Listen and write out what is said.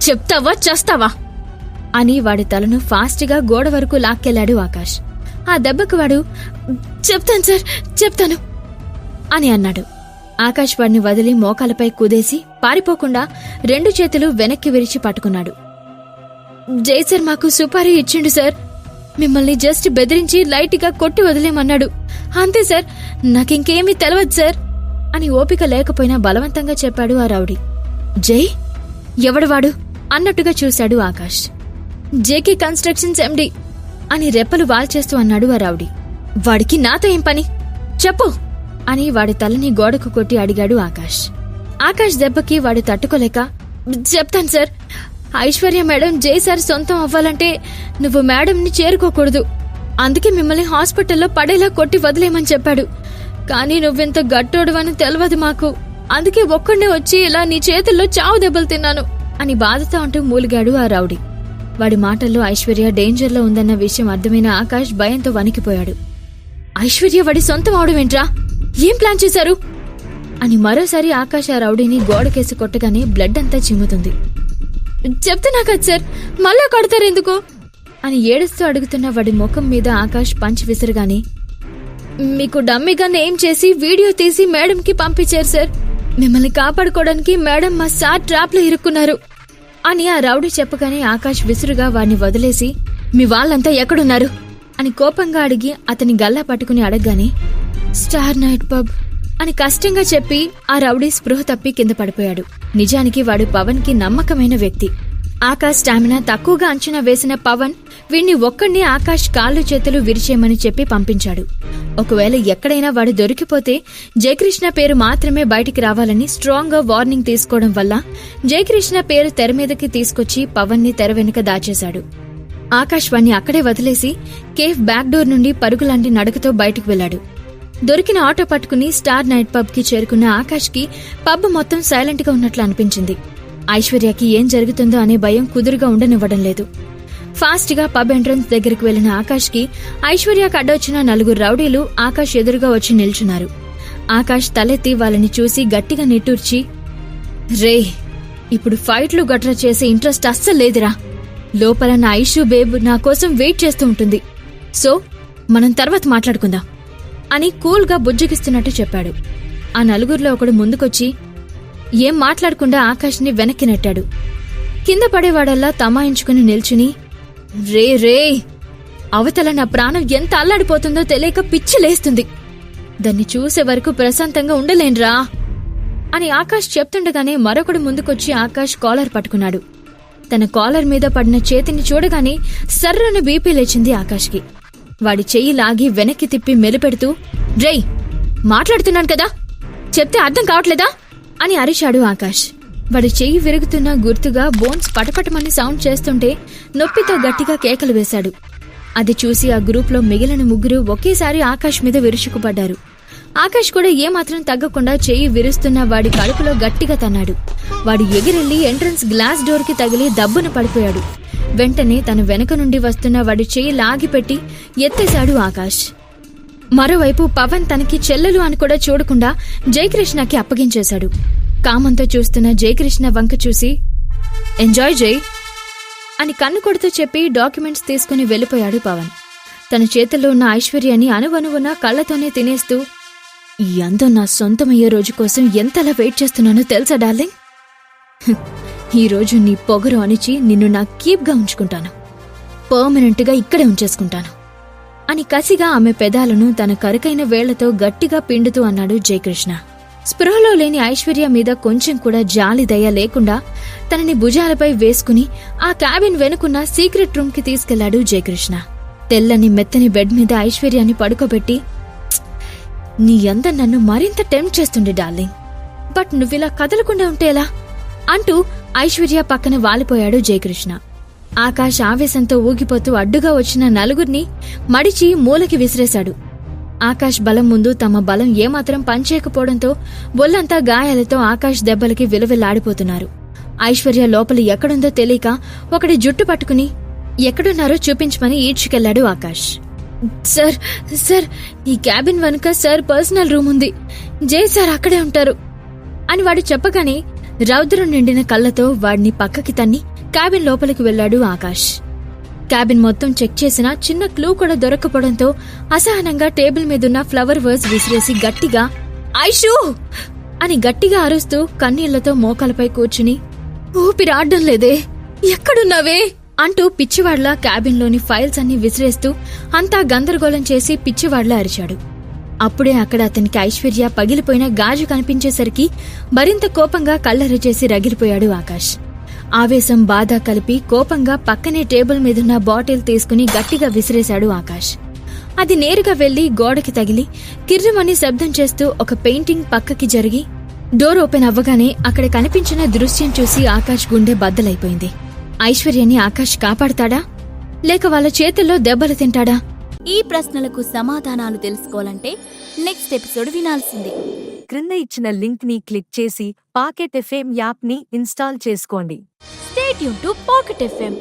చెప్తావా చేస్తావా అని వాడి తలను ఫాస్ట్గా గోడ వరకు లాక్కెళ్లాడు ఆకాష్. ఆ దెబ్బకు వాడు చెప్తాను సార్ చెప్తాను అని అన్నాడు. ఆకాష్ వాడిని వదిలి మోకాలపై కుదేసి పారిపోకుండా 2 చేతులు వెనక్కి విరిచి పట్టుకున్నాడు. జై సార్ మాకు సుపారీ ఇచ్చిండు సార్. మిమ్మల్ని జస్ట్ బెదిరించి లైట్గా కొట్టి వదిలేమన్నాడు. అంతే సార్, నాకింకేమీ తెలవదు సార్ అని ఓపిక లేకపోయినా బలవంతంగా చెప్పాడు ఆ రౌడీ. జై ఎవడువాడు అన్నట్టుగా చూశాడు ఆకాష్. జేకే కన్స్ట్రక్షన్స్ ఎండి అని రెప్పలు వాల్చేస్తూ అన్నాడు ఆ రౌడీ. వాడికి నాతో ఏం పని చెప్పు అని వాడి తలని గోడకు కొట్టి అడిగాడు ఆకాష్. ఆకాష్ దెబ్బకి వాడు తట్టుకోలేక చెప్తాను సార్, ఐశ్వర్య మేడం జై సార్ సొంతం అవ్వాలంటే నువ్వు మేడంని చేరుకోకూడదు. అందుకే మిమ్మల్ని హాస్పిటల్లో పడేలా కొట్టి వదిలేమని చెప్పాడు. కానీ నువ్వింత గట్టోడువని తెలవదు మాకు. అందుకే ఒక్కడే వచ్చి ఇలా నీ చేతుల్లో చావు దెబ్బలు తిన్నాను అని బాధతో అంటూ మూలిగాడు ఆ రౌడీ. వాడి మాటల్లో ఐశ్వర్య డేంజర్లో ఉందన్న విషయం అర్థమైన ఆకాష్ భయంతో వణికిపోయాడు. ఐశ్వర్య వాడి సొంతం అవడమేంట్రా? ఏం ప్లాన్ చేశారు అని మరోసారి ఆకాష్ ఆ రౌడీని గోడకేసి కొట్టగానే బ్లడ్ అంతా చిమ్ముతుంది. చెప్తున్నా కదా సార్, మళ్ళా కొడతారెందుకు అని ఏడుస్తూ అడుగుతున్న వాడి ముఖం మీద ఆకాష్ పంచి విసిరగానే, మీకు డమ్మిగానే ఏం చేసి వీడియో తీసి మేడంకి పంపించారు సార్. మిమ్మల్ని కాపాడుకోవడానికి మేడం మా సార్ ట్రాప్ లో ఇరుక్కున్నారు అని ఆ రౌడీ చెప్పగానే ఆకాష్ విసురుగా వాడిని వదిలేసి, మీ వాళ్ళంతా ఎక్కడున్నారు అని కోపంగా అడిగి అతని గల్లా పట్టుకుని అడగగానే, స్టార్ నైట్ పబ్ అని కష్టంగా చెప్పి ఆ రౌడీ స్పృహ తప్పి కింద పడిపోయాడు. నిజానికి వాడు పవన్ కి నమ్మకమైన వ్యక్తి. ఆకాష్ స్టామినా తక్కువగా అంచనా వేసిన పవన్ వీణ్ణి ఒక్కడిని ఆకాష్ కాళ్ళు చేతులు విరిచేయమని చెప్పి పంపించాడు. ఒకవేళ ఎక్కడైనా వాడు దొరికిపోతే జయకృష్ణ పేరు మాత్రమే బయటికి రావాలని స్ట్రాంగ్ గా వార్నింగ్ తీసుకోవడం వల్ల జయకృష్ణ పేరు తెర మీదకి తీసుకొచ్చి పవన్ ని తెర వెనుక దాచేశాడు. ఆకాష్ వాణ్ణి అక్కడే వదిలేసి కేఫ్ బ్యాక్ డోర్ నుండి పరుగులాంటి నడకతో బయటికి వెళ్లాడు. దొరికిన ఆటో పట్టుకుని స్టార్ నైట్ పబ్ కి చేరుకున్న ఆకాష్ కి పబ్ మొత్తం సైలెంట్ గా ఉన్నట్లు అనిపించింది. ఐశ్వర్యకి ఏం జరుగుతుందో అనే భయం కుదురుగా ఉండనివ్వడం లేదు. ఫాస్ట్ గా పబ్ ఎంట్రన్స్ దగ్గరికి వెళ్లిన ఆకాష్ కి ఐశ్వర్యకు అడ్డొచ్చిన 4 రౌడీలు ఆకాష్ ఎదురుగా వచ్చి నిల్చున్నారు. ఆకాష్ తలెత్తి వాళ్ళని చూసి గట్టిగా నిట్టూర్చి, రే ఇప్పుడు ఫైట్లు గట్రా చేసే ఇంట్రెస్ట్ అస్సలు లేదురా. లోపల నా ఐషు బేబ్ నా కోసం వెయిట్ చేస్తూ ఉంటుంది. సో మనం తర్వాత మాట్లాడుకుందాం అని కూల్ గా బుజ్జగిస్తున్నట్టు చెప్పాడు. ఆ 4లో ఒకడు ముందుకొచ్చి ఏం మాట్లాడకుండా ఆకాష్ ని వెనక్కి నెట్టాడు. కింద పడేవాడల్లా తమాయించుకుని నిల్చుని, రే రే అవతల నా ప్రాణం ఎంత అల్లాడిపోతుందో తెలియక పిచ్చి లేస్తుంది. దాన్ని చూసే వరకు ప్రశాంతంగా ఉండలేన్రా అని ఆకాష్ చెప్తుండగానే మరొకడు ముందుకొచ్చి ఆకాష్ కాలర్ పట్టుకున్నాడు. తన కాలర్ మీద పడిన చేతిని చూడగానే సర్రన బీపీ లేచింది ఆకాష్కి. వాడి చెయ్యి లాగి వెనక్కి తిప్పి మెలిపెడుతూ, డ్రై మాట్లాడుతున్నాను కదా, చెప్తే అర్థం కావట్లేదా అని అరిచాడు ఆకాష్. వాడి చెయ్యి విరుగుతున్న గుర్తుగా బోన్స్ పటపటమని సౌండ్ చేస్తుంటే నొప్పితో గట్టిగా కేకలు వేశాడు. అది చూసి ఆ గ్రూప్లో మిగిలిన 3 ఒకేసారి ఆకాష్ మీద విరుచుకుపడ్డారు. ఆకాష్ కూడా ఏమాత్రం తగ్గకుండా చెయ్యి విరుస్తున్న వాడి కడుపులో గట్టిగా తన్నాడు. వాడు ఎగిరెళ్లి ఎంట్రన్స్ గ్లాస్ డోర్ కి తగిలి దబ్బున పడిపోయాడు. వెంటనే తన వెనక నుండి వస్తున్న వాడి చెయ్యి లాగిపెట్టి ఎత్తేశాడు ఆకాష్. మరోవైపు పవన్ తనకి చెల్లెలు అని కూడా చూడకుండా జయకృష్ణకి అప్పగించేశాడు. కామంతో చూస్తున్న జయకృష్ణ వంక చూసి, ఎంజాయ్ జై అని కన్ను కొడుతూ చెప్పి డాక్యుమెంట్స్ తీసుకుని వెళ్లిపోయాడు పవన్. తన చేతుల్లో ఉన్న ఐశ్వర్యాన్ని అనువనువున కళ్లతోనే తినేస్తూ, ఈ అందం నా సొంతమయ్యే రోజు కోసం ఎంతలా వెయిట్ చేస్తున్నానో తెలుసా డార్లింగ్. ఈ రోజు నీ పొగరు అణిచి నిన్ను నా కీప్గా ఉంచుకుంటాను, పర్మనెంట్ గా ఇక్కడే ఉంచేసుకుంటాను అని కసిగా ఆమె పెదాలను తన కరుకైన వేళ్లతో గట్టిగా పిండుతూ అన్నాడు జయకృష్ణ. స్పృహలో లేని ఐశ్వర్య మీద కొంచెం కూడా జాలి దయ లేకుండా తనని భుజాలపై వేసుకుని ఆ క్యాబిన్ వెనుకున్న సీక్రెట్ రూమ్ కి తీసుకెళ్లాడు జయకృష్ణ. తెల్లని మెత్తని బెడ్ మీద ఐశ్వర్యాన్ని పడుకోబెట్టి, నీ అందం నన్ను మరింత టెంప్ట్ చేస్తుండే డార్లింగ్, బట్ నువ్విలా కదలకుండా ఉంటేలా అంటూ ఐశ్వర్య పక్కన వాలిపోయాడు జయకృష్ణ. ఆకాష్ ఆవేశంతో ఊగిపోతూ అడ్డుగా వచ్చిన 4 మడిచి మూలకి విసిరేశాడు. ఆకాష్ బలం ముందు తమ బలం ఏమాత్రం పనిచేయకపోవడంతో ఒళ్లంతా గాయాలతో ఆకాష్ దెబ్బలకి విలవిల్లాడిపోతున్నారు. ఐశ్వర్య లోపల ఎక్కడుందో తెలియక ఒకటి జుట్టు పట్టుకుని ఎక్కడున్నారో చూపించమని ఈడ్చుకెళ్లాడు ఆకాష్. సార్ సార్ ఈ క్యాబిన్ వెనుక సార్ పర్సనల్ రూమ్ ఉంది, జై సార్ అక్కడే ఉంటారు అని వాడు చెప్పగానే రౌద్రం నిండిన కళ్ళతో వాడిని పక్కకి తన్ని క్యాబిన్ లోపలికి వెళ్లాడు ఆకాష్. క్యాబిన్ మొత్తం చెక్ చేసినా చిన్న క్లూ కూడా దొరక్కపోవడంతో అసహనంగా టేబుల్ మీదున్న ఫ్లవర్ వర్స్ విసిరేసి గట్టిగా ఐషూ అని గట్టిగా అరుస్తూ కన్నీళ్లతో మోకాలపై కూర్చుని ఊపిరాడ్డం లేదే, ఎక్కడున్నావే అంటూ పిచ్చివాడ్లా క్యాబిన్లోని ఫైల్స్ అన్ని విసిరేస్తూ అంతా గందరగోళం చేసి పిచ్చివాడ్లా అరిచాడు. అప్పుడే అక్కడ అతనికి ఐశ్వర్య పగిలిపోయిన గాజు కనిపించేసరికి మరింత కోపంగా కళ్ళెర్రచేసి రగిలిపోయాడు ఆకాష్. ఆవేశం బాధ కలిపి కోపంగా పక్కనే టేబుల్ మీదున్న బాటిల్ తీసుకుని గట్టిగా విసిరేశాడు ఆకాష్. అది నేరుగా వెళ్లి గోడకి తగిలి కిర్రుమని శబ్దం చేస్తూ ఒక పెయింటింగ్ పక్కకి జరిగి డోర్ ఓపెన్ అవ్వగానే అక్కడ కనిపించిన దృశ్యం చూసి ఆకాష్ గుండె బద్దలైపోయింది. ఐశ్వర్యని ఆకాష్ కాపాడతాడా లేక వాళ్ళ చేతుల్లో దెబ్బలు తింటాడా? ఈ ప్రశ్నలకు సమాధానాలు తెలుసుకోవాలంటే నెక్స్ట్ ఎపిసోడ్ వినాల్సిందే. క్రింద ఇచ్చిన లింక్ ని క్లిక్ చేసి పాకెట్ ఎఫ్ఎం యాప్ ని ఇన్స్టాల్ చేసుకోండి. Stay tune to pocket FM.